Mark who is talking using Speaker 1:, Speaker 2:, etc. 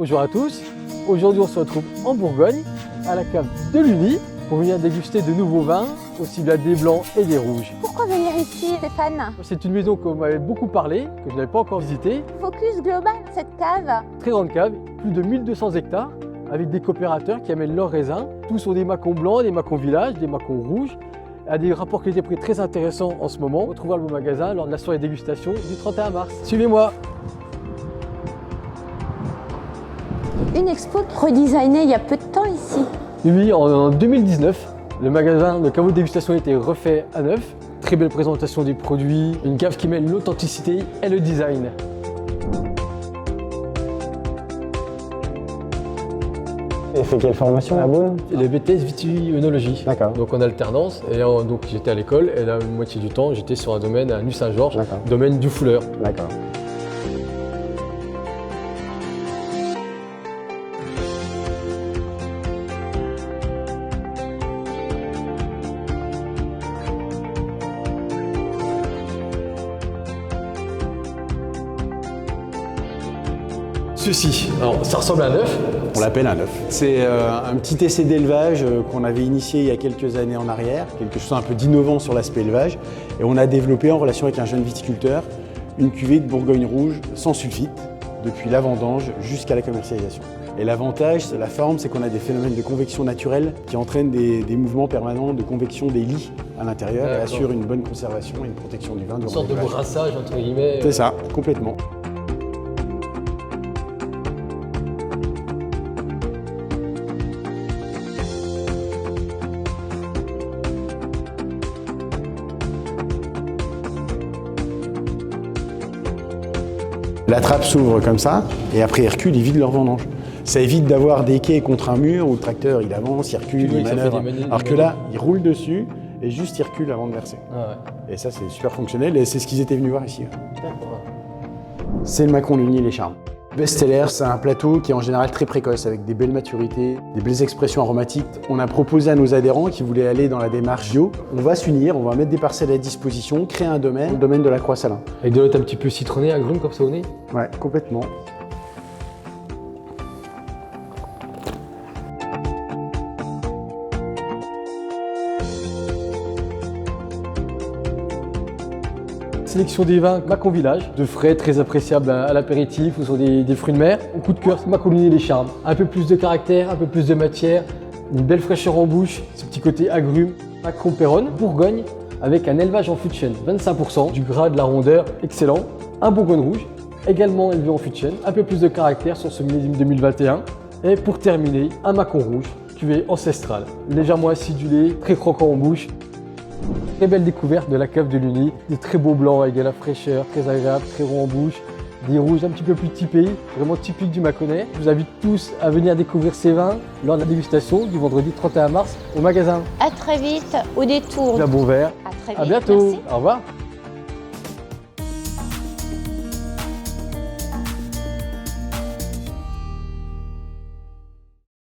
Speaker 1: Bonjour à tous, aujourd'hui on se retrouve en Bourgogne, à la cave de l'Uni, pour venir déguster de nouveaux vins, aussi bien des blancs et des rouges.
Speaker 2: Pourquoi venir ici, Stéphane?
Speaker 1: C'est une maison qu'on m'avait beaucoup parlé, que je n'avais pas encore visitée.
Speaker 2: Focus global, cette cave.
Speaker 1: Très grande cave, plus de 1200 hectares, avec des coopérateurs qui amènent leurs raisins. Tous sont des macons blancs, des macons village, des macons rouges, à des rapports qualité-prix très intéressants en ce moment. On trouvera le beau magasin lors de la soirée dégustation du 31 mars. Suivez-moi.
Speaker 2: Une expo redesignée il y a peu de temps ici.
Speaker 1: Oui, en 2019, le magasin de caveau de dégustation a été refait à neuf. Très belle présentation des produits, une cave qui mêle l'authenticité et le design.
Speaker 3: Et fait quelle formation à Beaune?
Speaker 1: Le BTS Vitivinologie.
Speaker 3: D'accord.
Speaker 1: Donc en alternance, et donc j'étais à l'école et la moitié du temps j'étais sur un domaine à Nuit-Saint-Georges,
Speaker 3: D'accord.
Speaker 1: domaine du fouleur.
Speaker 3: D'accord.
Speaker 1: Ceci, alors ça ressemble à un œuf.
Speaker 3: On l'appelle un œuf. C'est un petit essai d'élevage qu'on avait initié il y a quelques années en arrière, quelque chose un peu d'innovant sur l'aspect élevage. Et on a développé en relation avec un jeune viticulteur une cuvée de Bourgogne rouge sans sulfite, depuis la vendange jusqu'à la commercialisation. Et l'avantage, c'est la forme, c'est qu'on a des phénomènes de convection naturelle qui entraînent des mouvements permanents de convection des lits à l'intérieur et assurent une bonne conservation et une protection du vin.
Speaker 1: Une sorte de brassage entre guillemets.
Speaker 3: C'est ça, complètement. La trappe s'ouvre comme ça, et après ils reculent, ils vident leur vendange. Ça évite d'avoir des quais contre un mur où le tracteur il avance, il recule, il manœuvre. Alors que là, ils roulent dessus et juste ils reculent avant de verser.
Speaker 1: Ah ouais.
Speaker 3: Et ça, c'est super fonctionnel et c'est ce qu'ils étaient venus voir ici.
Speaker 1: D'accord.
Speaker 3: C'est le Macon Lugny Les Charmes. Best-seller, c'est un plateau qui est en général très précoce, avec des belles maturités, des belles expressions aromatiques. On a proposé à nos adhérents qui voulaient aller dans la démarche bio, on va s'unir, on va mettre des parcelles à disposition, créer un domaine, le domaine de la Croix-Salin.
Speaker 1: Avec de l'autre un petit peu citronné, agrumes comme ça au nez.
Speaker 3: Ouais, complètement.
Speaker 1: Sélection des vins Macon Village, de frais très appréciables à l'apéritif ou sur des fruits de mer. Au coup de cœur, Macon Lugny Les Charmes. Un peu plus de caractère, un peu plus de matière, une belle fraîcheur en bouche, ce petit côté agrumes. Macon Péronne, Bourgogne, avec un élevage en fût de chêne, 25%, du gras, de la rondeur, excellent. Un Bourgogne rouge, également élevé en fût de chêne, un peu plus de caractère sur ce millésime 2021. Et pour terminer, un Macon rouge, cuvée ancestrale, légèrement acidulé, très croquant en bouche. Très belle découverte de la cave de l'Uni, des très beaux blancs avec de la fraîcheur, très agréable, très rond en bouche, des rouges un petit peu plus typés, vraiment typiques du Mâconnais. Je vous invite tous à venir découvrir ces vins lors de la dégustation du vendredi 31 mars au magasin.
Speaker 2: À très vite au détour.
Speaker 1: La Beauvert.
Speaker 2: À très vite.
Speaker 1: À bientôt.
Speaker 2: Merci.
Speaker 1: Au revoir.